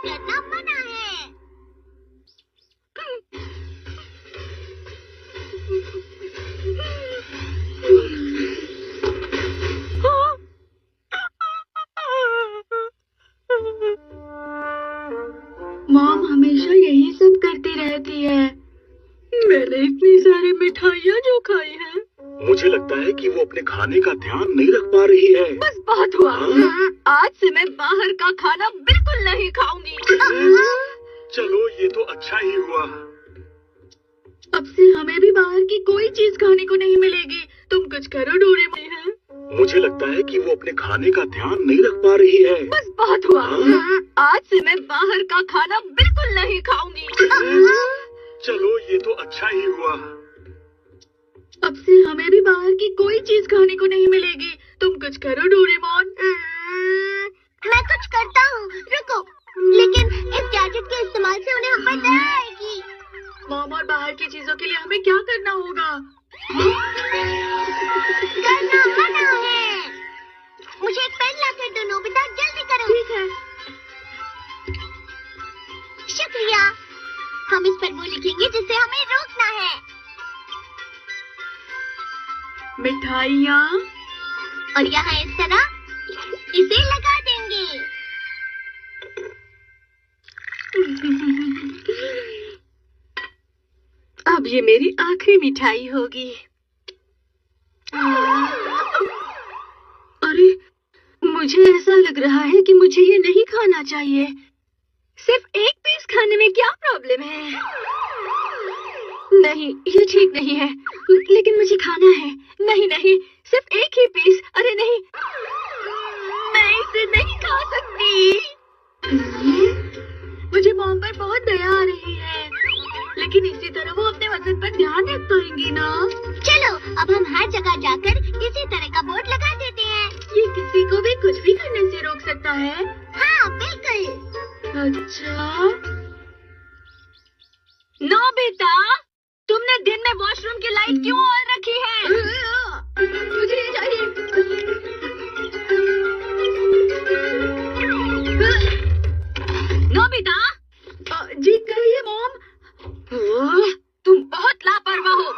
करना मना है। मॉम हमेशा यही सब करती रहती है। मैंने इतनी सारी मिठाइयाँ जो खाई हैं। मुझे लगता है कि वो अपने खाने का ध्यान नहीं रख पा रही है। बस बहुत हुआ। हाँ? आज से मैं बाहर का खाना बिल्कुल नहीं खाऊंगी। चलो ये तो अच्छा ही हुआ। अब से हमें भी बाहर की कोई चीज खाने को नहीं मिलेगी। तुम कुछ करो डोरेमोन। मुझे लगता है कि वो अपने खाने का ध्यान नहीं रख पा रही है। बस बहुत हुआ। हाँ? आज से मैं बाहर का खाना बिल्कुल नहीं खाऊंगी। चलो ये तो अच्छा ही हुआ। अब से हमें भी बाहर की कोई चीज खाने को नहीं मिलेगी। तुम कुछ करो डोरेमोन। मैं कुछ करता हूँ, रुको। लेकिन इस गैजेट के इस्तेमाल से उन्हें हम पर दया आएगी। मॉम और बाहर की चीजों के लिए हमें क्या करना होगा? करना मना है। मुझे एक पेन ला कर दो नोबिता, जल्दी करो। ठीक है। शुक्रिया। हम इस पर वो लिखेंगे जिसे हमें रोकना है। मिठाइयाँ और यहाँ इस तरह इसे लगा देंगे। अब ये मेरी आखिरी मिठाई होगी। अरे मुझे ऐसा लग रहा है कि मुझे ये नहीं खाना चाहिए। सिर्फ एक पीस खाने में क्या प्रॉब्लम है? नहीं, ये ठीक नहीं है। लेकिन मुझे खाना है। नहीं नहीं, सिर्फ एक ही पीस। अरे नहीं, मैं इसे नहीं खा सकती। मुझे मॉम पर बहुत दया आ रही है। लेकिन इसी तरह वो अपने वजन पर ध्यान रख पाएंगी ना? चलो अब हम हर जगह जाकर इसी तरह का बोर्ड लगा देते हैं। ये किसी को भी कुछ भी करने से रोक सकता है। हाँ बिल्कुल। अच्छा, नोबिता, तुमने दिन में वॉशरूम की लाइट क्यों ऑन रखी है? मुझे ये चाहिए। नोबिता, जी कहिए मॉम। तुम बहुत लापरवाह हो।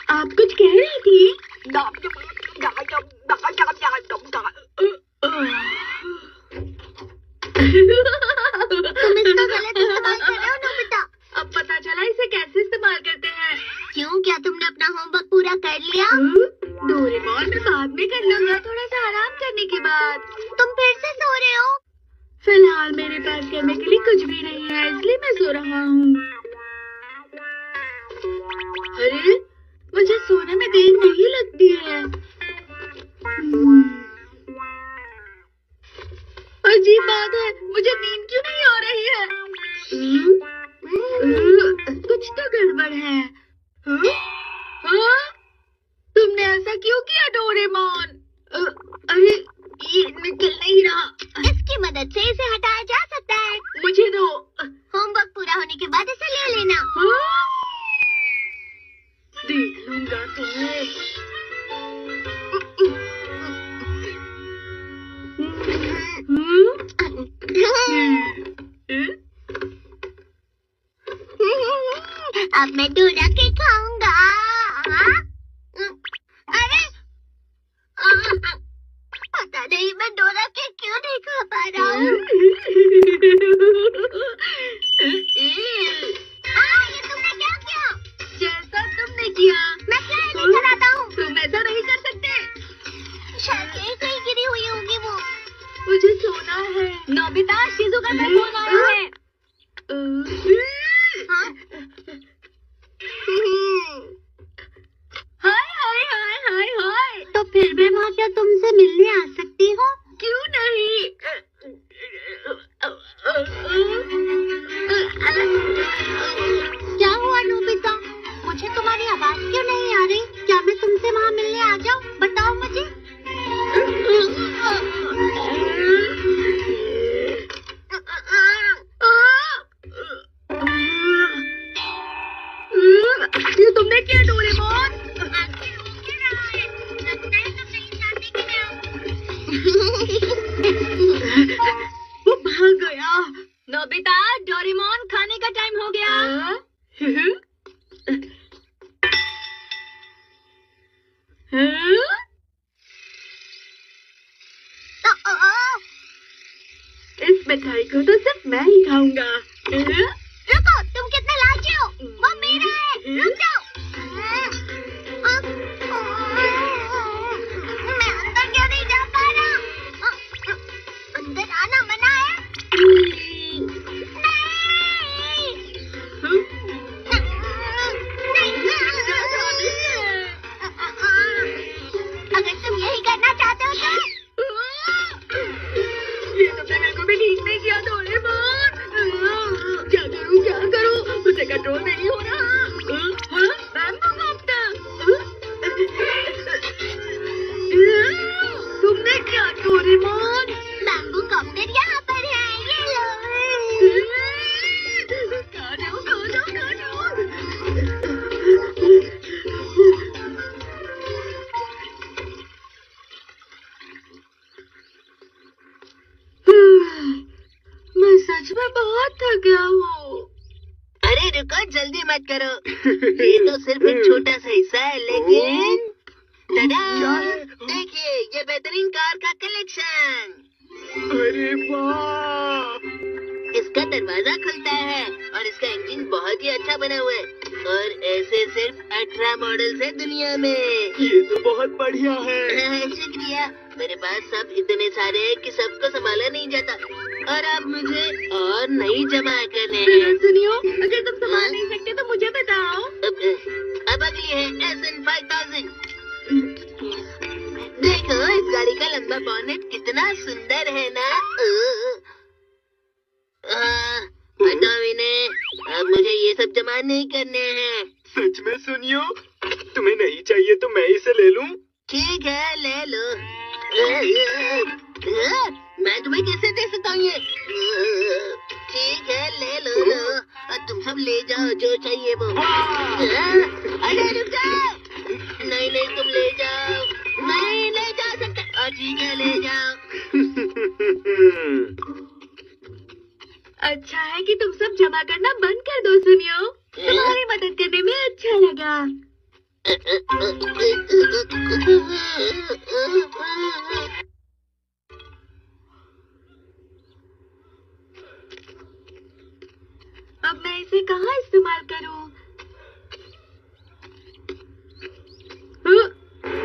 आप कुछ कह रही थी? तुम इसका गलत इस्तेमाल कर रहे हो नोबिता। अब पता चला इसे कैसे इस्तेमाल करते हैं। क्यों, क्या तुमने अपना होमवर्क पूरा कर लिया? डोरेमोन मैं बाद में कर लूंगा, थोड़ा सा आराम करने के बाद। तुम फिर से सो रहे हो? फिलहाल मेरे पास करने के लिए कुछ भी नहीं है, इसलिए मैं सो रहा हूँ। अरे मुझे सोने में देर नहीं लगती है। अजीब बात है, मुझे नींद क्यों नहीं आ रही है? कुछ तो गड़बड़ है। हाँ? तुमने ऐसा क्यों किया डोरेमोन? अरे ये निकल नहीं रहा। इसकी मदद से इसे हटाया जा सकता है। मुझे दो। होमवर्क पूरा होने के बाद इसे ले लेना। हाँ? देख लूंगा तुम्हें। अब मैं डोरा के खाऊंगा। अरे पता नहीं मैं डोरा के क्यों नहीं खा पा रहा हूँ। ये तुमने क्या किया? जैसा तुमने किया। मैं फ्लाई लेकर आता हूँ। तुम ऐसा नहीं कर सकते। शायद यही कहीं गिरी हुई होगी वो। मुझे सोना है। नोबिता, शिजुका का फोन आया है। हाँ? हाय हाय हाय हाय हाय। तो फिर मैं वहाँ क्या तुमसे मिलने आ सकती हूँ? क्यों नहीं? वो भाग गया। नोबिता, डोरेमोन, खाने का टाइम हो गया। इस मिठाई को तो सिर्फ मैं ही खाऊंगा। रुको, तुम कितने लालची हो? वो मेरा है, रुक जाओ। मैं अंदर क्यों नहीं जा पा रहा? अंदर आना मना है। अगर तुम यही करना चाहते हो तो ये तुमने बिल्कुल भी ठीक नहीं किया डोरेमोन। क्या करूं? मुझे कंट्रोल नहीं हो रहा। Bamboo copter. तुमने क्या डोरेमोन? बैम्बू कॉप्टर यहाँ पर है, ये लो। काटो। मैं सच में बहुत थक गया हूँ। अरे रुको, जल्दी मत करो। ये तो सिर्फ एक छोटा सा हिस्सा है, लेकिन देखिए, ये बेहतरीन कार का कलेक्शन। अरे वाह! इसका दरवाजा खुलता है और इसका इंजन बहुत ही अच्छा बना हुआ है, और ऐसे सिर्फ 18 मॉडल्स है दुनिया में। ये तो बहुत बढ़िया है। शुक्रिया। मेरे पास सब इतने सारे हैं कि सबको संभाला नहीं जाता, और अब मुझे और नहीं जमा करने हैं। सुनियो, अगर तुम संभाल नहीं सकते तो मुझे बताओ। अब अगली है SN 5000। देखो, इस गाड़ी का लंबा बॉनेट कितना सुंदर है ना। हटाओ इन्हें, अब मुझे ये सब जमा नहीं करने हैं। सच में सुनियो, तुम्हें नहीं चाहिए तो मैं इसे ले लूं? ठीक है, ले लो। मैं तुम्हें कैसे दे सकता हूँ ये? ठीक है, ले लो। तुम सब ले जाओ जो चाहिए वो। अरे रुक जाओ। नहीं, तुम ले जाओ। नहीं ले जा सकते। ठीक है, ले जाओ। अच्छा है कि तुम सब जमा करना बंद कर दो सुनियो। तुम्हारी मदद करने में अच्छा लगा। अब मैं इसे कहाँ इस्तेमाल करूँ?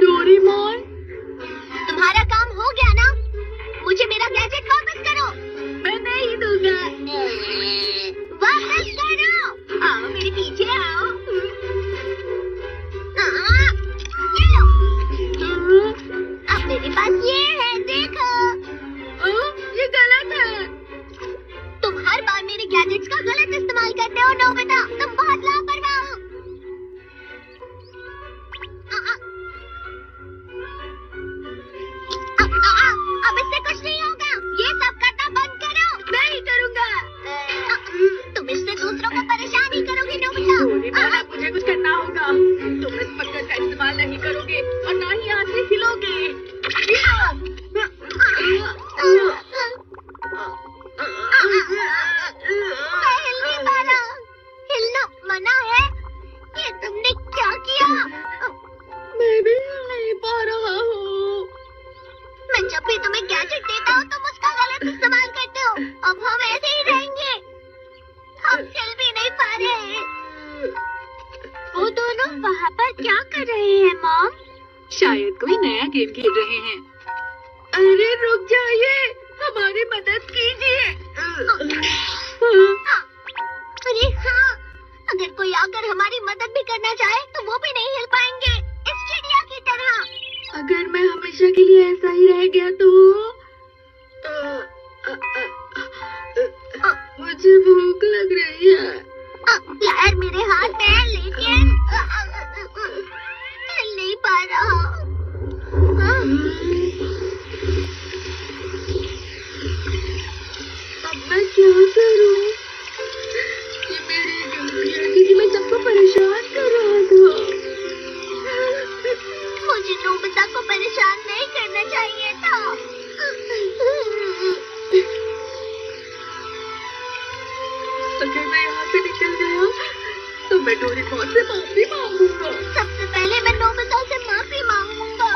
डोरेमोन, तुम्हारा काम हो गया ना? मुझे मेरा गैजेट वापस करो। मैं नहीं दूंगा। वापस करो। आओ मेरे पीछे आओ। ये लो। अब मेरे पास ये है, देखो। ये गलत है। तुम हर बार मेरे गैजेट्स का गलत इस्तेमाल करते हो नोबिता। तुम बहुत लापरवाह हो। अब इससे कुछ नहीं होगा। ये सब करना बंद करो। मैं ही करूँगा। तुम इससे दूसरों को परेशान ही करोगे नोबिता। डोरेमोन, अब मुझे कुछ करना होगा। तुम इस पत्थर का इस्तेमाल नहीं करोगे और ना ही यहाँ से हिलोगे। मैं हिल नहीं पा रहा। हिलना मना है। ये तुमने क्या किया? मैं भी हिल नहीं पा रहा हूँ। मैं जब भी तुम्हें गैजेट देता हूँ तुम उसका गलत इस्तेमाल करते हो। अब हम ऐसे ही रहेंगे। हम हिल भी नहीं पा रहे हैं। वो दोनों वहाँ पर क्या कर रहे हैं मॉम? शायद कोई नया गेम खेल रहे हैं। अरे रुक जाइए, हमारी मदद कीजिए। अरे हाँ, अगर कोई आकर हमारी मदद भी करना चाहे तो वो भी नहीं हिल पाएंगे, इस चिड़िया की तरह। अगर मैं हमेशा के लिए ऐसा ही रह गया तो मुझे भूख लग रही है। यार मेरे हाथ में है, लेकिन हिल नहीं पा रहा। अब मैं क्या करूं? ये मेरी गलती है क्योंकि मैं सबको परेशान कर रहा था। मुझे नोबिता को परेशान नहीं करना चाहिए था। अगर मैं यहाँ से निकल गया तो मैं डोरेमोन से माफी मांगूंगा। सबसे पहले मैं नोबिता से माफी मांगूंगा।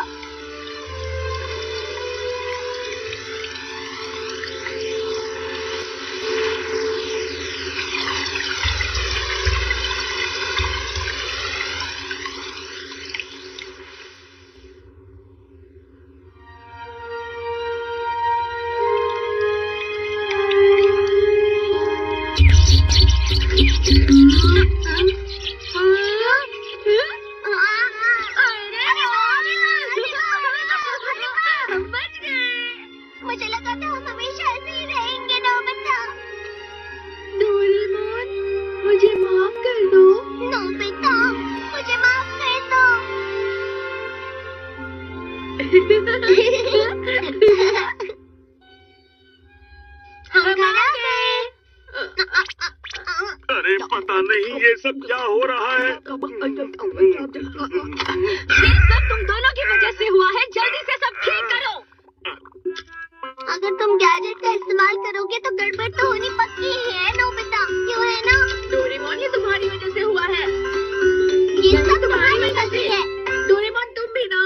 मुझे लगा था हम हमेशा ऐसे ही रहेंगे नोबिता। डोरेमोन, मुझे माफ कर दो। नोबिता, मुझे माफ कर दो। हम घर आ गए। अरे पता नहीं ये सब क्या हो रहा है। ये सब तुम दोनों की वजह से हुआ है। जल्दी से सब ठीक करो। अगर तुम गैजेट का इस्तेमाल करोगे तो गड़बड़ तो होनी पक्की है नोबिता, क्यों है ना? डोरेमोन, ये तुम्हारी वजह से हुआ है। ये सब तुम्हारी वजह से है। डोरेमोन, तुम भी ना।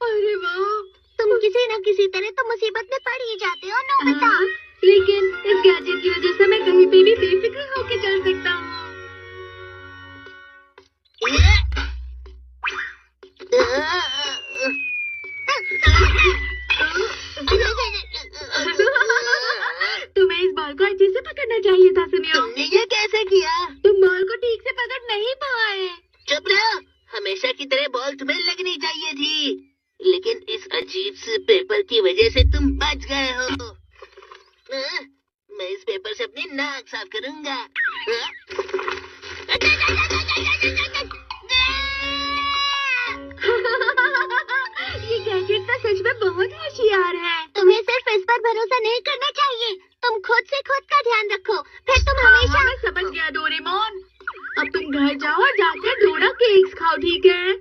अरे वाह, तुम किसी न किसी तरह तो मुसीबत में पड़ ही जाते हो नोबिता। हाँ, लेकिन इस गैजेट की वजह से मैं कहीं पे भी बेफिक्र होके चल सकता हूँ। तुम्हें इस बॉल को अच्छे से पकड़ना चाहिए था सुनियो। तुमने ये कैसे किया? तुम बॉल को ठीक से पकड़ नहीं पाए। चुप रहो, हमेशा की तरह बॉल तुम्हें लगनी चाहिए थी, लेकिन इस अजीब से पेपर की वजह से तुम बच गए हो। मैं इस पेपर से अपनी नाक साफ करूंगा। ये गैजेट तो सच में बहुत होशियार है। तुम्हें सिर्फ इस पर भरोसा नहीं करना चाहिए। तुम खुद से खुद का ध्यान रखो, फिर तुम हाँ, हमेशा। मैं समझ गया डोरेमोन। अब तुम घर जाओ और जाकर डोरा केक्स खाओ, ठीक है?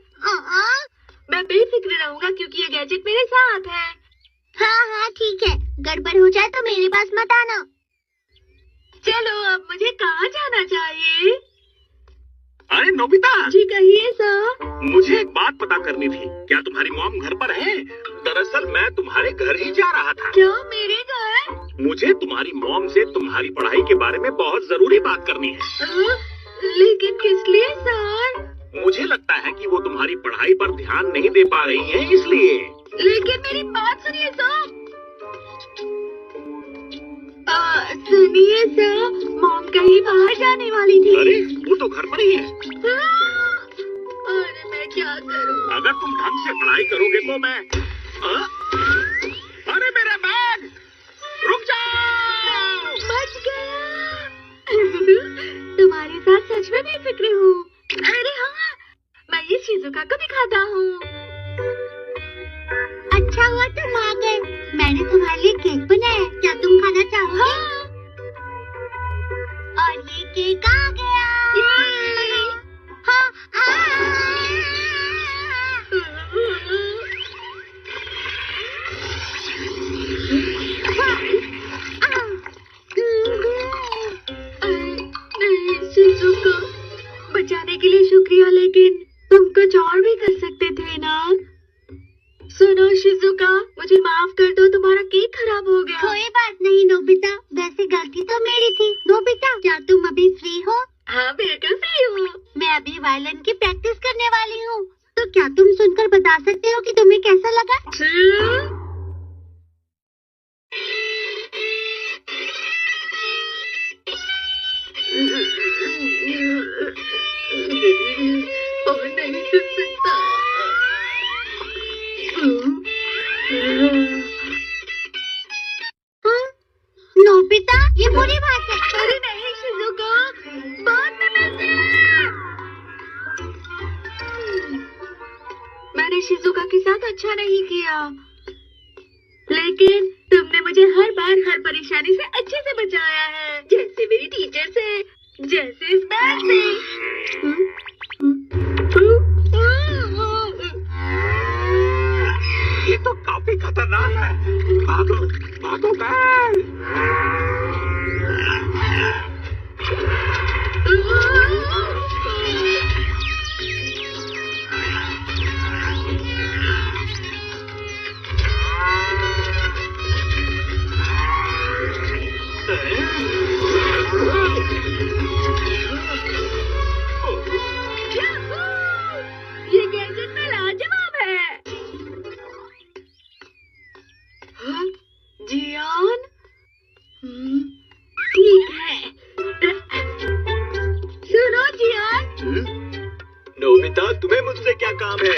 मैं बेफिक्र रहूंगा क्योंकि ये गैजेट मेरे साथ है। हाँ हाँ ठीक है, गड़बड़ हो जाए तो मेरे पास मत आना। चलो, अब मुझे कहाँ जाना चाहिए? अरे नोबिता, जी कहिए सर। मुझे एक बात पता करनी थी। क्या तुम्हारी मॉम घर पर है? दरअसल मैं तुम्हारे घर ही जा रहा था। क्या मेरे घर? मुझे तुम्हारी मॉम से तुम्हारी पढ़ाई के बारे में बहुत जरूरी बात करनी है। लेकिन किस लिए सर? मुझे लगता है कि वो तुम्हारी पढ़ाई पर ध्यान नहीं दे पा रही है, इसलिए। लेकिन मेरी बात सुनिए सर। सुनिए सर, मॉम कहीं बाहर जाने वाली थी। अरे वो तो घर पर ही है। अरे मैं क्या करूं? अगर तुम ढंग से पढ़ाई करोगे तो मैं। अरे मेरा बैग! रुक जाओ! बच गया। तुम्हारे साथ सच में बेफिक्र हूँ। अरे हाँ, मैं ये शिजुका को दिखाता हूँ। अच्छा हुआ तुम आ गए। मैंने तुम्हारे लिए केक बनाया, क्या तुम खाना चाहोगे? हाँ। और ये केक आ गया। हाँ, शिजुका, बचाने के लिए शुक्रिया, लेकिन तुम कुछ और भी कर सकते थे ना। सुनो शिजुका, मुझे माफ कर दो, तुम्हारा केक खराब हो गया। कोई बात नहीं नोबिता, वैसे गलती तो मेरी थी। नोबिता, क्या तुम अभी फ्री हो? हाँ बिल्कुल फ्री हूँ। मैं अभी वायलिन की प्रैक्टिस करने वाली हूँ, तो क्या तुम सुनकर बता सकते हो कि तुम्हें कैसा लगा? और नहीं सुन सकता। नोबिता, ये बुरी बात है। अरे नहीं शिजुका, अच्छा नहीं किया, लेकिन तुमने मुझे हर बार हर परेशानी से अच्छे से बचाया है, जैसे मेरी टीचर से, जैसे इस बैग से। ये तो काफी खतरनाक है। भागो भागो बैग। ये गैजेट तो लाजवाब है। हाँ? जियान? ठीक है। सुनो जियान। नोबिता, तुम्हें मुझसे क्या काम है?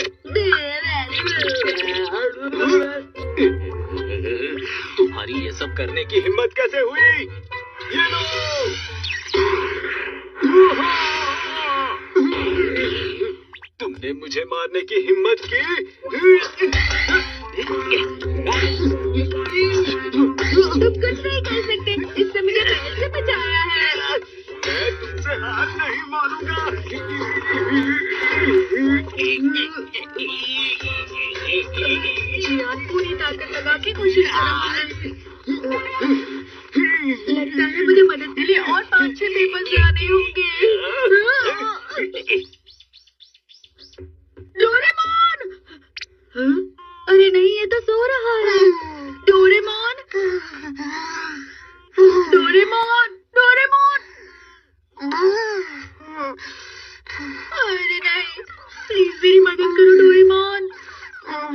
तुम्हारी ये सब करने की हिम्मत कैसे हुई? ये लो। तुमने मुझे मारने की हिम्मत की? तुम कुछ नहीं कर सकते, इससे मुझे बैग से बचाया है। मैं तुमसे हार नहीं मानूंगा। जियान पूरी ताकत लगा के कोशिश कर रहा है। लगता है मुझे मदद के लिए और 5-6 पेपर्स लाने होंगे। डोरेमोन! हाँ? अरे नहीं, ये तो सो रहा है। डोरेमोन! डोरेमोन! डोरेमोन! अरे नहीं, प्लीज मेरी मदद करो डोरेमोन। हाँ?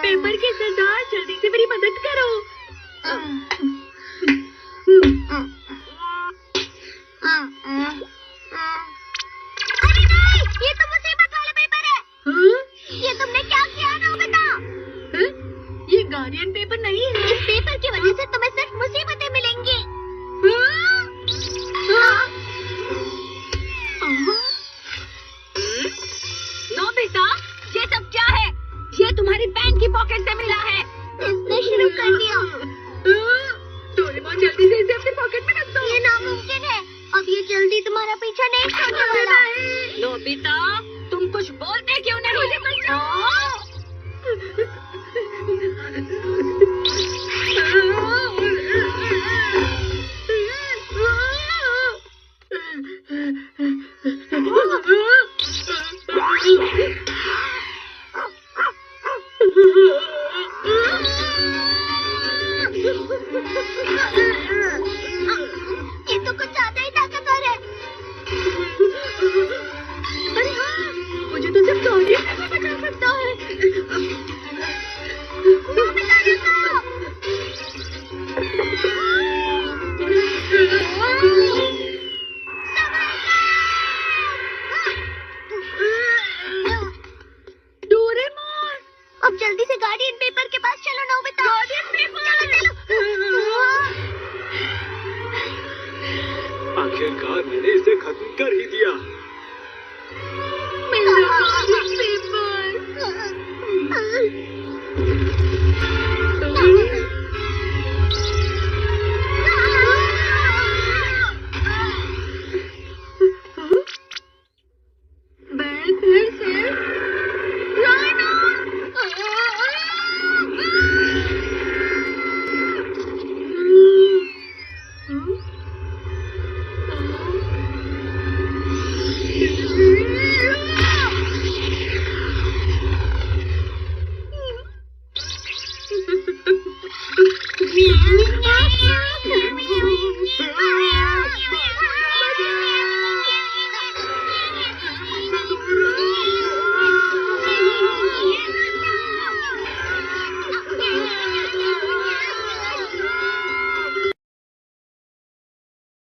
पेपर के सरदार, जल्दी से मेरी मदद करो। अरे नहीं, ये तो मुसीबत वाला पेपर है। हाँ? ये तुमने क्या किया नोबिता? हाँ? ये गार्डियन पेपर नहीं है। इस पेपर की वजह से तुम्हें सिर्फ मुसीबतें मिलेंगी। हाँ? हाँ? नोबिता, ये सब क्या है? ये तुम्हारी पैंट की पॉकेट से मिला है। इसने शुरू कर दिया। डोरेमोन, जल्दी से इसे अपनी पॉकेट में रख दो। ये नामुमकिन है। अब ये जल्दी तुम्हारा पीछा नहीं छोड़ने वाला। नोबिता, तुम कुछ बोलते क्यों नहीं? मुझे बचाओ। ये तो कुछ ज्यादा ही ताकतवर है। अरे हाँ, मुझे तो सिर्फ गार्डियन पेपर बचा सकता है। नोबिता रुको। डोरेमोन! अब जल्दी से गार्डियन पेपर के पास चलो नोबिता। Guardian paper! आखिरकार मैंने इसे खत्म कर ही दिया।